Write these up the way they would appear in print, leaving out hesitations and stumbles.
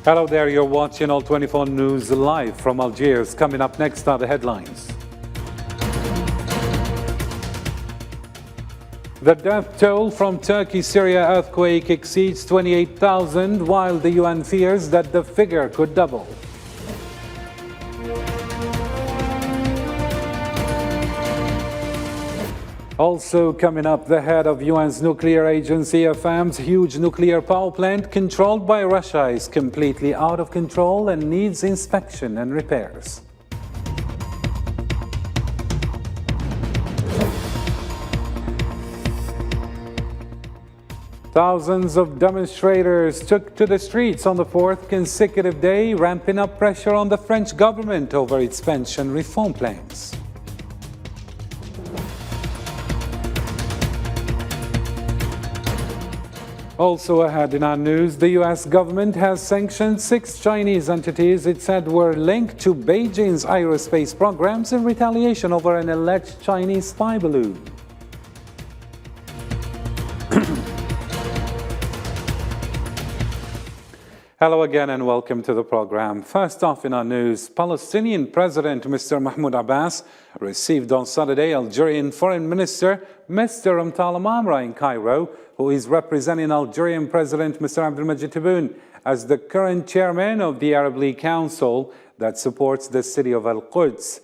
Hello there, you're watching All 24 News live from Algiers. Coming up next are the headlines. The death toll from Turkey-Syria earthquake exceeds 28,000, while the UN fears that the figure could double. Also coming up, the head of UN's nuclear agency affirms huge nuclear power plant controlled by Russia is completely out of control and needs inspection and repairs. Thousands of demonstrators took to the streets on the fourth consecutive day, ramping up pressure on the French government over its pension reform plans. Also ahead in our news, the U.S. government has sanctioned 6 Chinese entities it said were linked to Beijing's aerospace programs in retaliation over an alleged Chinese spy balloon. Hello again and welcome to the program. First off in our news, Palestinian President Mr. Mahmoud Abbas received on Saturday Algerian Foreign Minister Mr. Mtala Mamra in Cairo, who is representing Algerian President Mr. Abdelmajid Tebboune as the current chairman of the Arab League Council that supports the city of Al-Quds.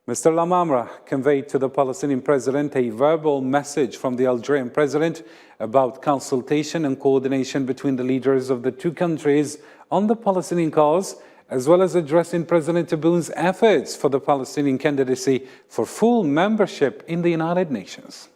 Mr. Lamamra conveyed to the Palestinian president a verbal message from the Algerian president about consultation and coordination between the leaders of the two countries on the Palestinian cause, as well as addressing President Tebboune's efforts for the Palestinian candidacy for full membership in the United Nations.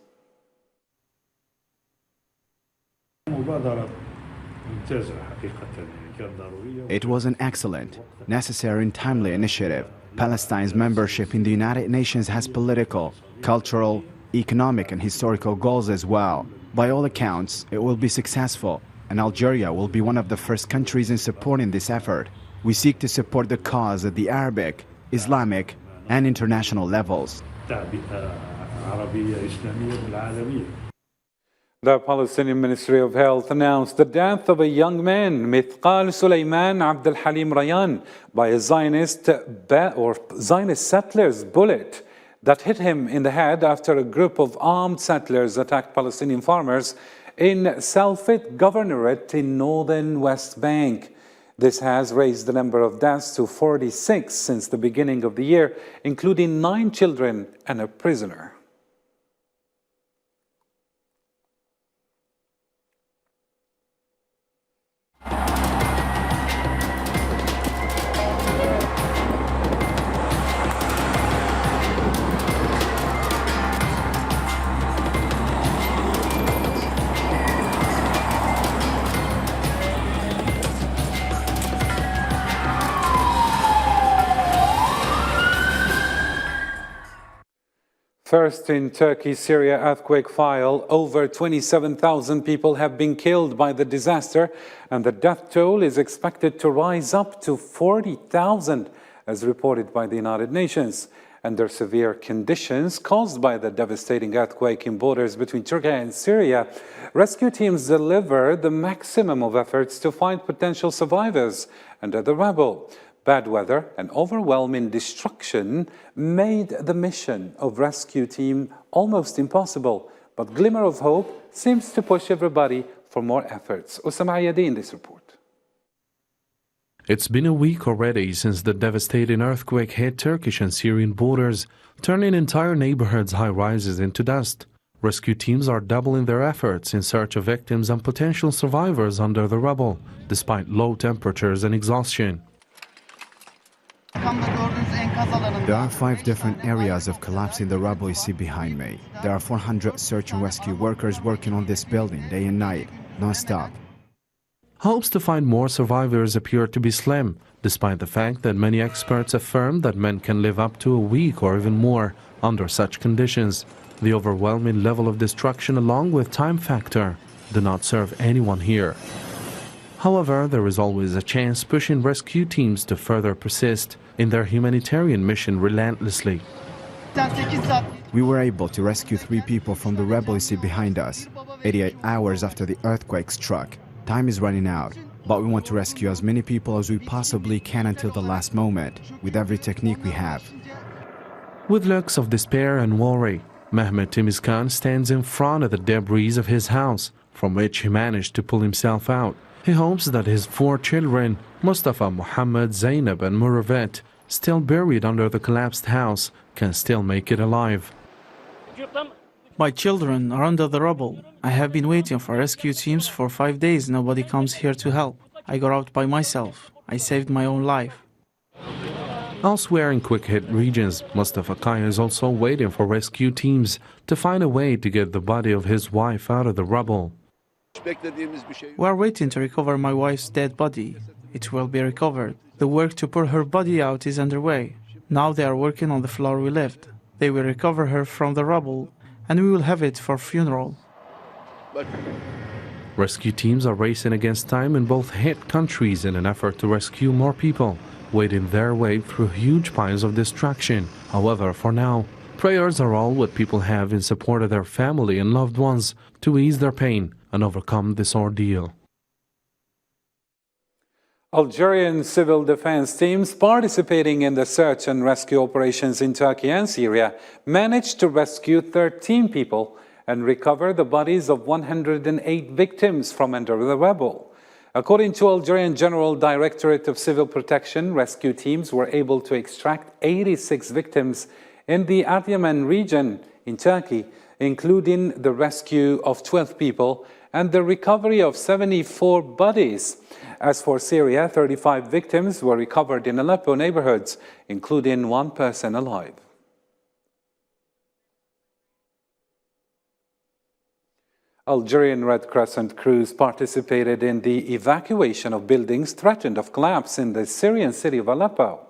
It was an excellent, necessary and timely initiative. Palestine's membership in the United Nations has political, cultural, economic and historical goals as well. By all accounts, it will be successful, and Algeria will be one of the first countries in supporting this effort. We seek to support the cause at the Arabic, Islamic and international levels. The Palestinian Ministry of Health announced the death of a young man, Mithqal Suleiman Abdel Halim Rayan, by a Zionist settler's bullet that hit him in the head after a group of armed settlers attacked Palestinian farmers in Salfit Governorate in northern West Bank. This has raised the number of deaths to 46 since the beginning of the year, including 9 children and a prisoner. First in Turkey-Syria earthquake file, over 27,000 people have been killed by the disaster, and the death toll is expected to rise up to 40,000, as reported by the United Nations. Under severe conditions caused by the devastating earthquake in borders between Turkey and Syria, rescue teams deliver the maximum of efforts to find potential survivors under the rubble. Bad weather and overwhelming destruction made the mission of rescue team almost impossible, but glimmer of hope seems to push everybody for more efforts. Osama Ayadi in this report. It's been a week already since the devastating earthquake hit Turkish and Syrian borders, turning entire neighborhoods' high-rises into dust. Rescue teams are doubling their efforts in search of victims and potential survivors under the rubble, despite low temperatures and exhaustion. There are 5 different areas of collapse in the rubble you see behind me. There are 400 search and rescue workers working on this building day and night, non-stop. Hopes to find more survivors appear to be slim, despite the fact that many experts affirm that men can live up to a week or even more under such conditions. The overwhelming level of destruction along with time factor do not serve anyone here. However, there is always a chance pushing rescue teams to further persist in their humanitarian mission relentlessly. We were able to rescue 3 people from the rubble you see behind us, 88 hours after the earthquake struck. Time is running out. But we want to rescue as many people as we possibly can until the last moment, with every technique we have. With looks of despair and worry, Mehmet Temizkan stands in front of the debris of his house, from which he managed to pull himself out. He hopes that his 4 children, Mustafa, Muhammad, Zainab and Muravet, still buried under the collapsed house, can still make it alive. My children are under the rubble. I have been waiting for rescue teams for 5 days. Nobody comes here to help. I got out by myself. I saved my own life. Elsewhere in quick-hit regions, Mustafa Kaya is also waiting for rescue teams to find a way to get the body of his wife out of the rubble. We are waiting to recover my wife's dead body. It will be recovered. The work to pull her body out is underway. Now they are working on the floor we left. They will recover her from the rubble, and we will have it for funeral. Rescue teams are racing against time in both hit countries in an effort to rescue more people, wading their way through huge piles of destruction. However, for now, prayers are all what people have in support of their family and loved ones to ease their pain and overcome this ordeal. Algerian civil defense teams participating in the search and rescue operations in Turkey and Syria managed to rescue 13 people and recover the bodies of 108 victims from under the rubble. According to Algerian General Directorate of Civil Protection, rescue teams were able to extract 86 victims in the Adiyaman region in Turkey, including the rescue of 12 people and the recovery of 74 bodies. As for Syria, 35 victims were recovered in Aleppo neighborhoods, including 1 person alive. Algerian Red Crescent crews participated in the evacuation of buildings threatened of collapse in the Syrian city of Aleppo.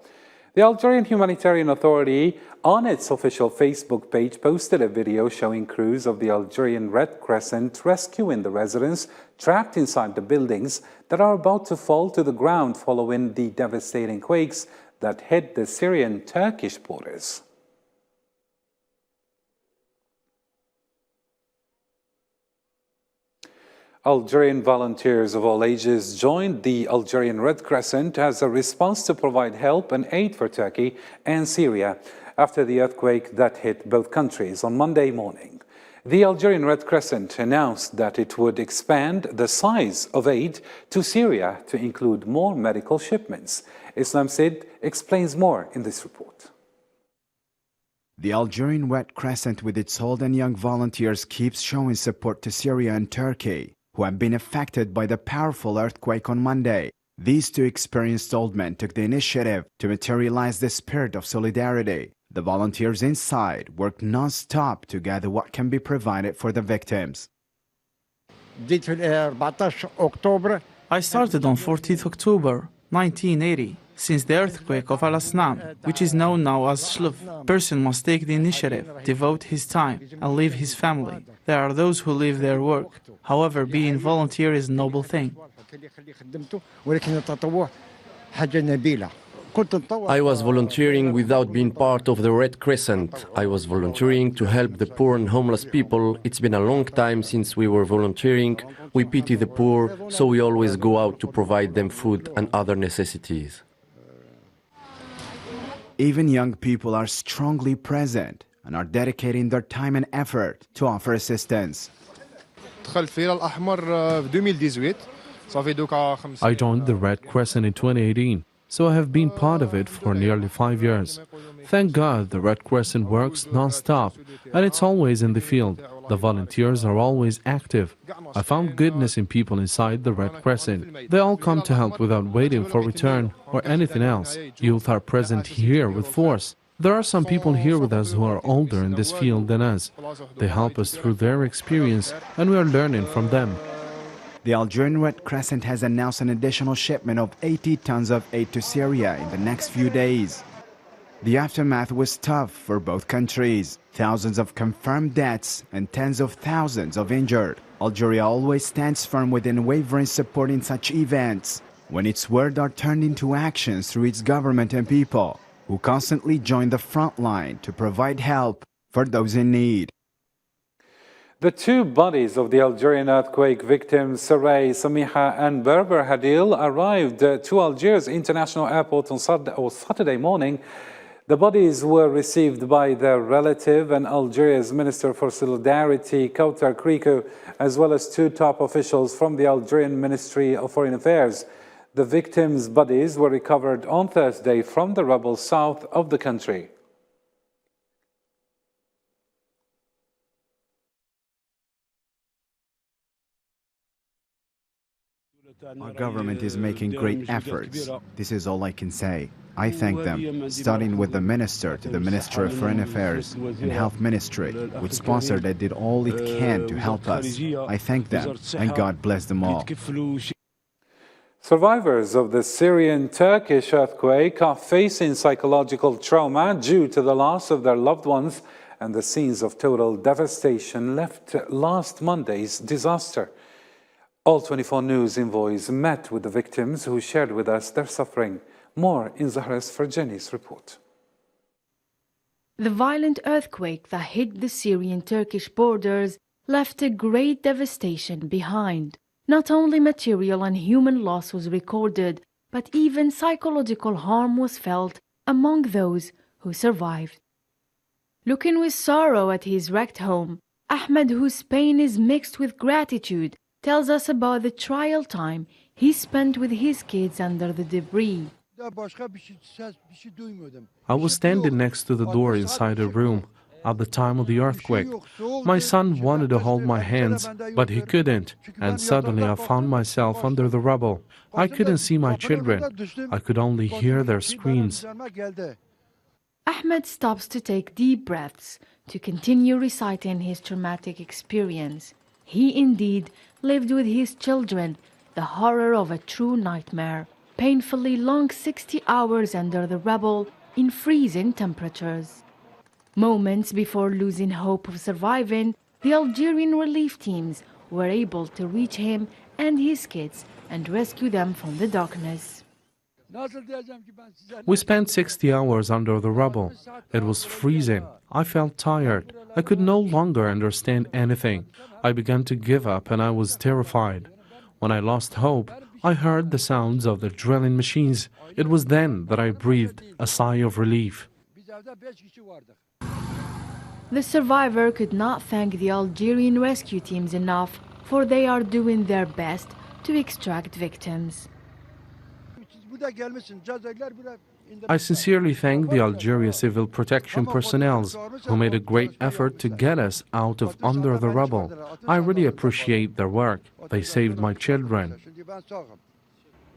The Algerian Humanitarian Authority, on its official Facebook page, posted a video showing crews of the Algerian Red Crescent rescuing the residents trapped inside the buildings that are about to fall to the ground following the devastating quakes that hit the Syrian-Turkish borders. Algerian volunteers of all ages joined the Algerian Red Crescent as a response to provide help and aid for Turkey and Syria after the earthquake that hit both countries on Monday morning. The Algerian Red Crescent announced that it would expand the size of aid to Syria to include more medical shipments. Islam Sid explains more in this report. The Algerian Red Crescent with its old and young volunteers keeps showing support to Syria and Turkey, who have been affected by the powerful earthquake on Monday. These 2 experienced old men took the initiative to materialize the spirit of solidarity. The volunteers inside worked non-stop to gather what can be provided for the victims. I started on 14th October 1980. Since the earthquake of Al-Asnam, which is known now as Shluf, person must take the initiative, devote his time, and leave his family. There are those who leave their work. However, being volunteer is a noble thing. I was volunteering without being part of the Red Crescent. I was volunteering to help the poor and homeless people. It's been a long time since we were volunteering. We pity the poor, so we always go out to provide them food and other necessities. Even young people are strongly present and are dedicating their time and effort to offer assistance. I joined the Red Crescent in 2018, so I have been part of it for nearly 5 years. Thank God the Red Crescent works non-stop, and it's always in the field. The volunteers are always active. I found goodness in people inside the Red Crescent. They all come to help without waiting for return or anything else. Youth are present here with force. There are some people here with us who are older in this field than us. They help us through their experience, and we are learning from them. The Algerian Red Crescent has announced an additional shipment of 80 tons of aid to Syria in the next few days. The aftermath was tough for both countries. Thousands of confirmed deaths and tens of thousands of injured. Algeria always stands firm with unwavering support in such events, when its words are turned into actions through its government and people, who constantly join the front line to provide help for those in need. The two bodies of the Algerian earthquake victims, Saray, Samiha and Berber Hadil, arrived to Algiers International Airport on Saturday morning. The bodies were received by their relative and Algeria's Minister for Solidarity, Kautar Krikou, as well as two top officials from the Algerian Ministry of Foreign Affairs. The victims' bodies were recovered on Thursday from the rubble south of the country. Our government is making great efforts. This is all I can say. I thank them, starting with the Minister to the Ministry of Foreign Affairs and Health Ministry, which sponsored and did all it can to help us. I thank them, and God bless them all. Survivors of the Syrian-Turkish earthquake are facing psychological trauma due to the loss of their loved ones and the scenes of total devastation left last Monday's disaster. All 24 News envoys met with the victims who shared with us their suffering. More in Zahra's Farjani's report. The violent earthquake that hit the Syrian-Turkish borders left a great devastation behind. Not only material and human loss was recorded, but even psychological harm was felt among those who survived. Looking with sorrow at his wrecked home, Ahmed, whose pain is mixed with gratitude, tells us about the trial time he spent with his kids under the debris. I was standing next to the door inside a room at the time of the earthquake. My son wanted to hold my hands, but he couldn't, and suddenly I found myself under the rubble. I couldn't see my children. I could only hear their screams. Ahmed stops to take deep breaths to continue reciting his traumatic experience. He indeed lived with his children the horror of a true nightmare, painfully long 60 hours under the rubble in freezing temperatures. Moments before losing hope of surviving, the Algerian relief teams were able to reach him and his kids and rescue them from the darkness. We spent 60 hours under the rubble. It was freezing. I felt tired. I could no longer understand anything. I began to give up and I was terrified. When I lost hope, I heard the sounds of the drilling machines. It was then that I breathed a sigh of relief. The survivor could not thank the Algerian rescue teams enough, for they are doing their best to extract victims. I sincerely thank the Algeria Civil Protection personnel who made a great effort to get us out of under the rubble. I really appreciate their work. They saved my children.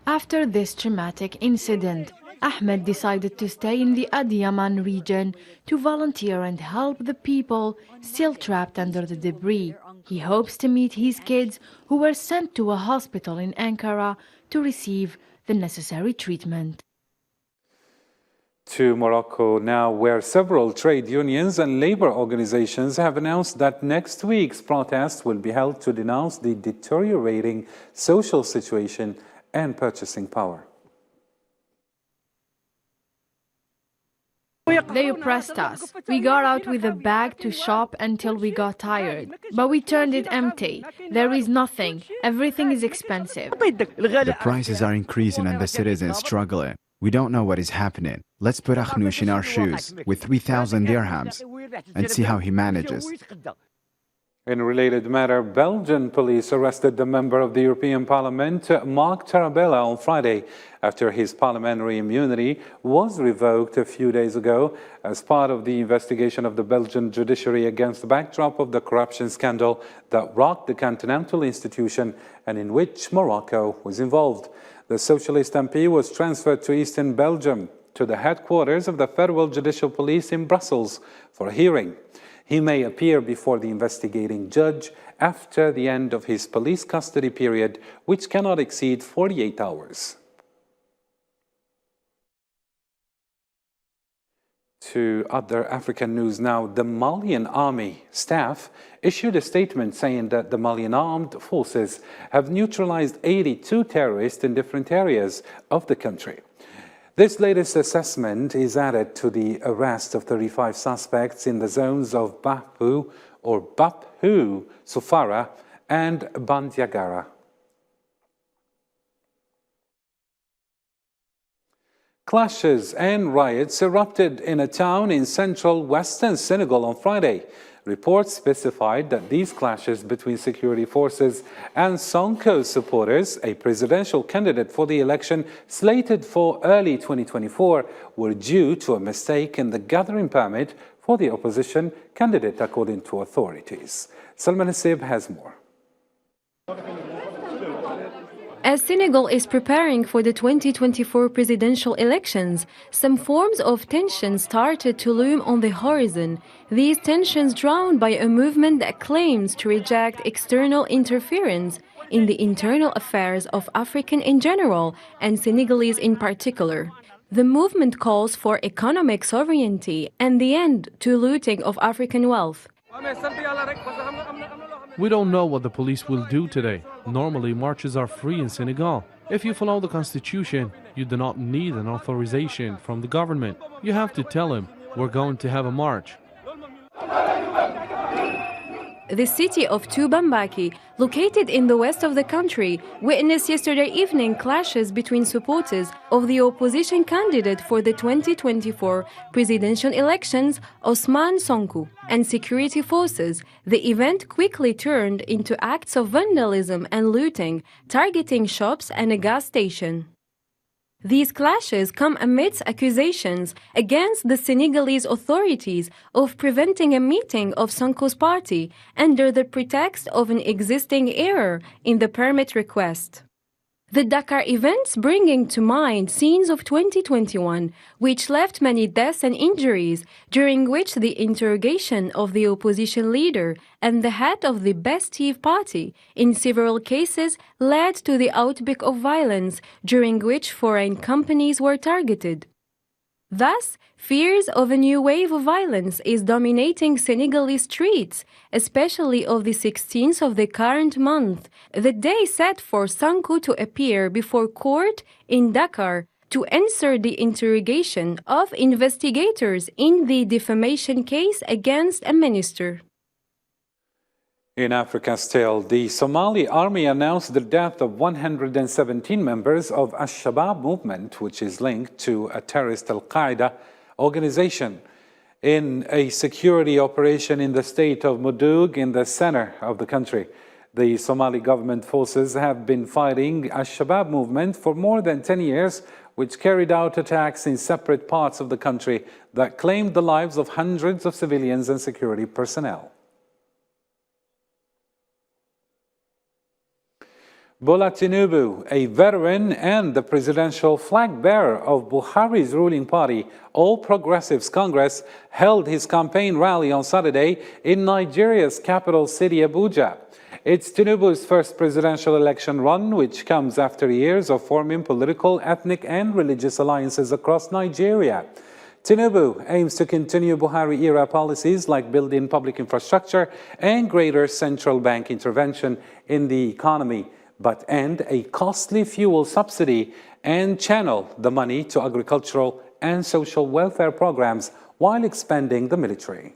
After this traumatic incident, Ahmed decided to stay in the Adiyaman region to volunteer and help the people still trapped under the debris. He hopes to meet his kids who were sent to a hospital in Ankara to receive the necessary treatment. To Morocco now, where several trade unions and labor organizations have announced that next week's protest will be held to denounce the deteriorating social situation and purchasing power. They oppressed us. We got out with a bag to shop until we got tired. But we turned it empty. There is nothing. Everything is expensive. The prices are increasing and the citizens struggling. We don't know what is happening. Let's put Akhnouch in our shoes with 3,000 dirhams and see how he manages. In a related matter, Belgian police arrested the member of the European Parliament, Marc Tarabella, on Friday after his parliamentary immunity was revoked a few days ago as part of the investigation of the Belgian judiciary against the backdrop of the corruption scandal that rocked the continental institution and in which Morocco was involved. The Socialist MP was transferred to Eastern Belgium, to the headquarters of the Federal Judicial Police in Brussels, for a hearing. He may appear before the investigating judge after the end of his police custody period, which cannot exceed 48 hours. To other African news now, the Malian army staff issued a statement saying that the Malian armed forces have neutralized 82 terrorists in different areas of the country. This latest assessment is added to the arrest of 35 suspects in the zones of Bapou, or Baphu, Sufara, and Bandiagara. Clashes and riots erupted in a town in central western Senegal on Friday. Reports specified that these clashes between security forces and Sonko supporters, a presidential candidate for the election slated for early 2024, were due to a mistake in the gathering permit for the opposition candidate, according to authorities. Salman Nassib has more. As Senegal is preparing for the 2024 presidential elections, some forms of tension started to loom on the horizon. These tensions drowned by a movement that claims to reject external interference in the internal affairs of Africans in general and Senegalese in particular. The movement calls for economic sovereignty and the end to looting of African wealth. We don't know what the police will do today. Normally, marches are free in Senegal. If you follow the constitution, you do not need an authorization from the government. You have to tell him, we're going to have a march. The city of Tubambaki, located in the west of the country, witnessed yesterday evening clashes between supporters of the opposition candidate for the 2024 presidential elections, Ousmane Sonko, and security forces. The event quickly turned into acts of vandalism and looting, targeting shops and a gas station. These clashes come amidst accusations against the Senegalese authorities of preventing a meeting of Sonko's party under the pretext of an existing error in the permit request. The Dakar events bringing to mind scenes of 2021, which left many deaths and injuries, during which the interrogation of the opposition leader and the head of the Bastille party in several cases led to the outbreak of violence, during which foreign companies were targeted. Thus, fears of a new wave of violence is dominating Senegalese streets, especially of the 16th of the current month, the day set for Sonko to appear before court in Dakar to answer the interrogation of investigators in the defamation case against a minister. In Africa still, the Somali army announced the death of 117 members of Al-Shabaab movement, which is linked to a terrorist Al-Qaeda organization, in a security operation in the state of Mudug in the center of the country. The Somali government forces have been fighting Al-Shabaab movement for more than 10 years, which carried out attacks in separate parts of the country that claimed the lives of hundreds of civilians and security personnel. Bola Tinubu, a veteran and the presidential flag bearer of Buhari's ruling party, All Progressives Congress, held his campaign rally on Saturday in Nigeria's capital city, Abuja. It's Tinubu's first presidential election run, which comes after years of forming political, ethnic, and religious alliances across Nigeria. Tinubu aims to continue Buhari-era policies like building public infrastructure and greater central bank intervention in the economy, but end a costly fuel subsidy and channel the money to agricultural and social welfare programs while expanding the military.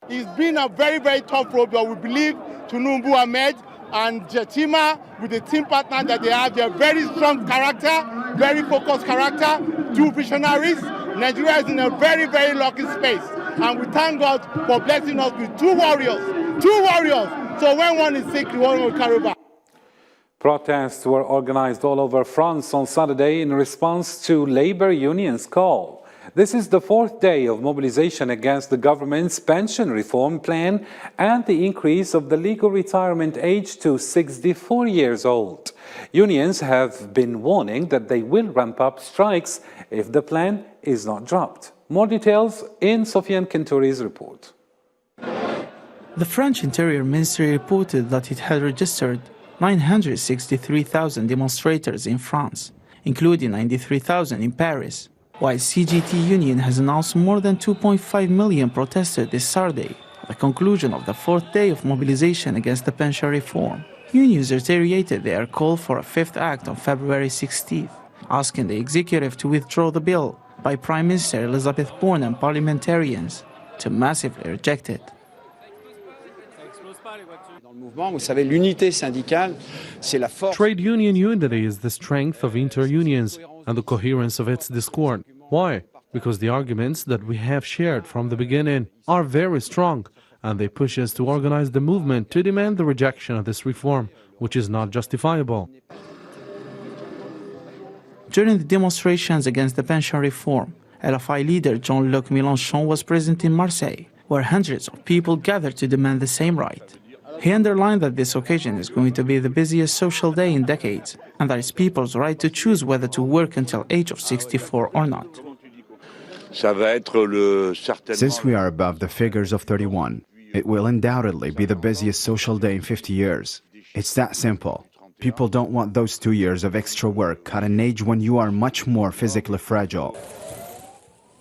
It's been a very, very tough road, but we believe Tinubu Ahmed and Jetima, with the team partner that they have, they're very strong character, very focused character, two visionaries. Nigeria is in a very, very lucky space. And we thank God for blessing us with two warriors. Two warriors! So when one is sick, the one will carry back. Protests were organized all over France on Saturday in response to labor unions' call. This is the fourth day of mobilization against the government's pension reform plan and the increase of the legal retirement age to 64 years old. Unions have been warning that they will ramp up strikes if the plan is not dropped. More details in Sofiane Kentouri's report. The French Interior Ministry reported that it had registered 963,000 demonstrators in France, including 93,000 in Paris, while CGT Union has announced more than 2.5 million protesters this Saturday, at the conclusion of the fourth day of mobilization against the pension reform. Unions reiterated their call for a fifth act on February 16th, asking the executive to withdraw the bill by Prime Minister Elizabeth Borne and parliamentarians. to massively reject it. Trade union unity is the strength of inter-unions and the coherence of its discord. Why? Because the arguments that we have shared from the beginning are very strong, and they push us to organize the movement to demand the rejection of this reform, which is not justifiable. During the demonstrations against the pension reform, LFI leader Jean-Luc Mélenchon was present in Marseille, where hundreds of people gathered to demand the same right. He underlined that this occasion is going to be the busiest social day in decades, and that it's people's right to choose whether to work until age of 64 or not. Since we are above the figures of 31, it will undoubtedly be the busiest social day in 50 years. It's that simple. People don't want those 2 years of extra work at an age when you are much more physically fragile.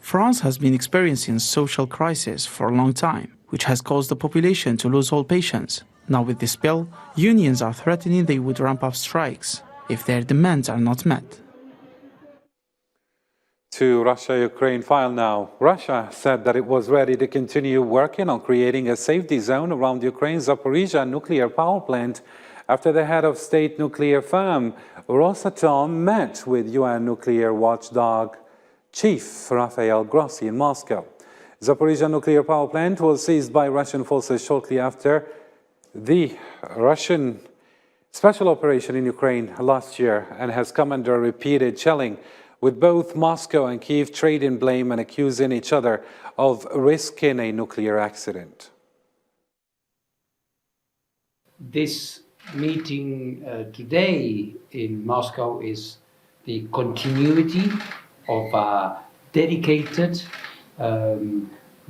France has been experiencing social crisis for a long time, which has caused the population to lose all patience. Now with this bill, unions are threatening they would ramp up strikes if their demands are not met. To Russia-Ukraine file now. Russia said that it was ready to continue working on creating a safety zone around Ukraine's Zaporizhzhia nuclear power plant after the head of state nuclear firm Rosatom met with UN nuclear watchdog chief Rafael Grossi in Moscow. Zaporizhzhia nuclear power plant was seized by Russian forces shortly after the Russian special operation in Ukraine last year and has come under repeated shelling, with both Moscow and Kyiv trading blame and accusing each other of risking a nuclear accident. This meeting today in Moscow is the continuity of a dedicated,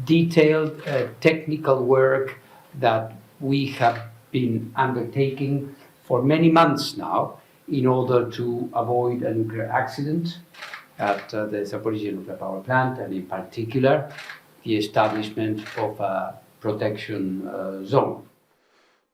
detailed technical work that we have been undertaking for many months now in order to avoid a nuclear accident at the Zaporizhzhia nuclear power plant, and in particular, the establishment of a protection zone.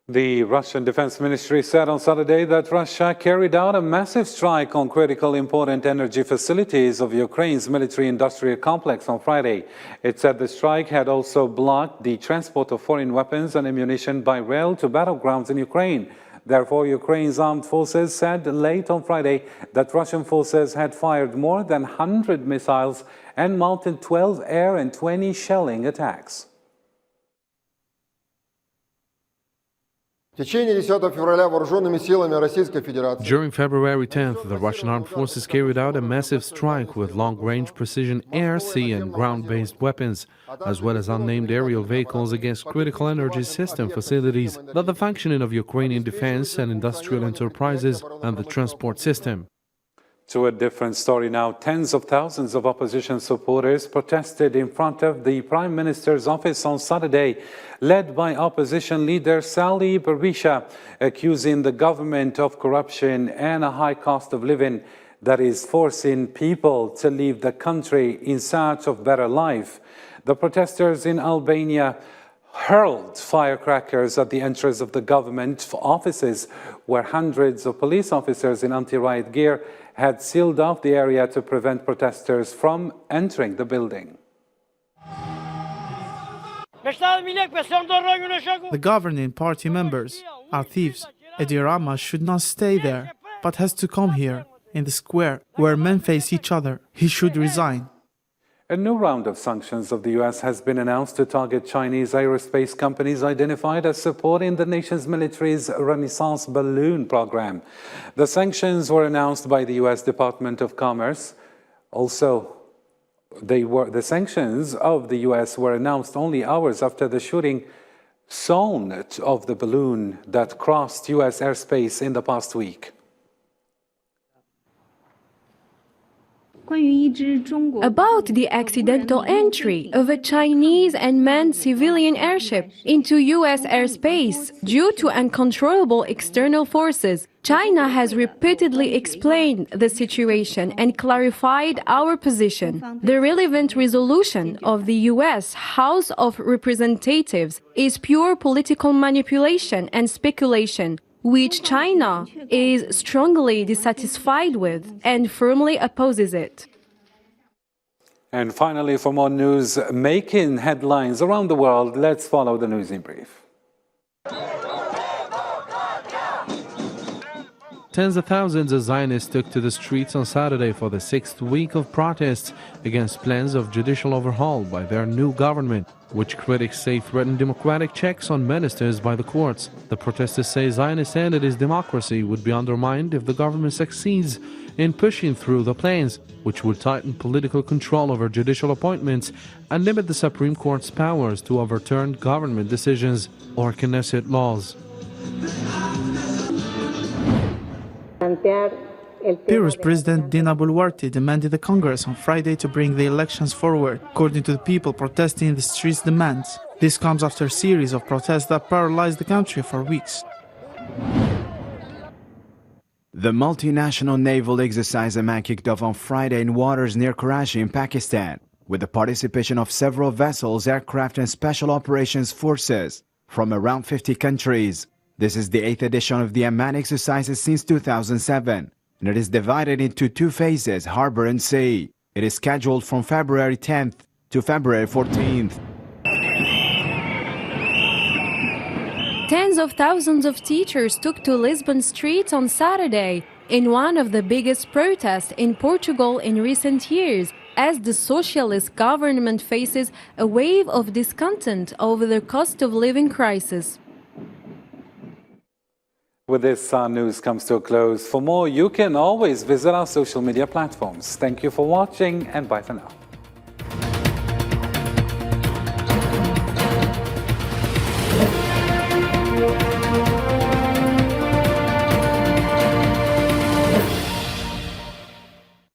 The Russian Defense Ministry said on Saturday that Russia carried out a massive strike on critical important energy facilities of Ukraine's military-industrial complex on Friday. It said the strike had also blocked the transport of foreign weapons and ammunition by rail to battlegrounds in Ukraine. Therefore, Ukraine's armed forces said late on Friday that Russian forces had fired more than 100 missiles and mounted 12 air and 20 shelling attacks. During February 10th, the Russian armed forces carried out a massive strike with long-range precision air, sea and ground-based weapons, as well as unnamed aerial vehicles against critical energy system facilities that the functioning of Ukrainian defense and industrial enterprises and the transport system. To a different story now, tens of thousands of opposition supporters protested in front of the Prime Minister's office on Saturday, led by opposition leader Sali Berisha, accusing the government of corruption and a high cost of living that is forcing people to leave the country in search of better life. The protesters in Albania hurled firecrackers at the entrance of the government offices, where hundreds of police officers in anti-riot gear had sealed off the area to prevent protesters from entering the building. The governing party members are thieves. Edi Rama should not stay there, but has to come here, in the square, where men face each other. He should resign. A new round of sanctions of the U.S. has been announced to target Chinese aerospace companies identified as supporting the nation's military's Renaissance balloon program. The sanctions were announced by the U.S. Department of Commerce. Also, the sanctions of the U.S. were announced only hours after the shooting zone of the balloon that crossed U.S. airspace in the past week. About the accidental entry of a Chinese unmanned civilian airship into U.S. airspace due to uncontrollable external forces, China has repeatedly explained the situation and clarified our position. The relevant resolution of the U.S. House of Representatives is pure political manipulation and speculation, which China is strongly dissatisfied with and firmly opposes it. And finally, for more news making headlines around the world, let's follow the news in brief. Tens of thousands of Zionists took to the streets on Saturday for the sixth week of protests against plans of judicial overhaul by their new government, which critics say threaten democratic checks on ministers by the courts. The protesters say Zionists and its democracy would be undermined if the government succeeds in pushing through the plans, which would tighten political control over judicial appointments and limit the Supreme Court's powers to overturn government decisions or Knesset laws. Peru's President Dina Boluarte demanded the Congress on Friday to bring the elections forward, according to the people protesting the streets' demands. This comes after a series of protests that paralyzed the country for weeks. The multinational naval exercise Aman kicked off on Friday in waters near Karachi in Pakistan, with the participation of several vessels, aircraft and special operations forces from around 50 countries. This is the 8th edition of the Aman exercises since 2007, and it is divided into two phases, harbor and sea. It is scheduled from February 10th to February 14th. Tens of thousands of teachers took to Lisbon streets on Saturday in one of the biggest protests in Portugal in recent years, as the socialist government faces a wave of discontent over the cost of living crisis. With this, our news comes to a close. For more, you can always visit our social media platforms. Thank you for watching, and bye for now.